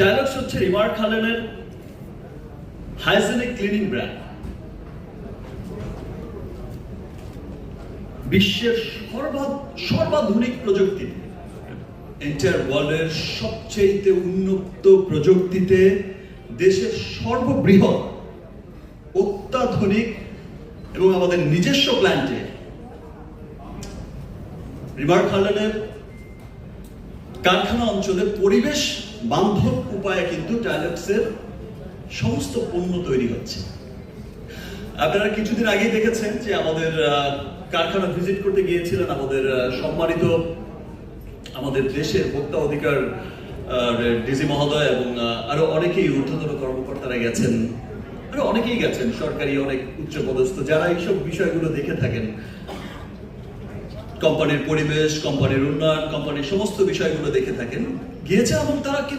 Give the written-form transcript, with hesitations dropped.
টাইলক্স হচ্ছে remark হালেনের hygienic cleaning brand. বিশ্বের সর্বাধুনিক প্রযুক্তি, এন্টায়ার ওয়ার্ল্ডের সবচেয়ে উন্নত প্রযুক্তিতে দেশের সর্ববৃহৎ অত্যাধুনিক এবং আমাদের নিজস্ব প্ল্যান্টে রিমার্ক হালেনের কারখানা অঞ্চলে পরিবেশ বান্ধব উপায়ে কিন্তু টাইলক্সের সমস্ত পণ্য তৈরি হচ্ছে। আপনারা কিছুদিন আগেই দেখেছেন যে আমাদের কারখানা ভিজিট করতে গিয়েছিলেন আমাদের সম্মানিত আমাদের দেশের ভোক্তা অধিকার ডিজি মহোদয় এবং আরো অনেকেই ঊর্ধ্বতন কর্মকর্তারা গেছেন, আরো অনেকেই গেছেন, সরকারি অনেক উচ্চপদস্থ যারা এইসব বিষয়গুলো দেখে থাকেন, কোম্পানির পরিবেশ, কোম্পানির উন্নয়ন, কোম্পানির সমস্ত বিষয়গুলো দেখে থাকেন, গিয়েছে এবং তারা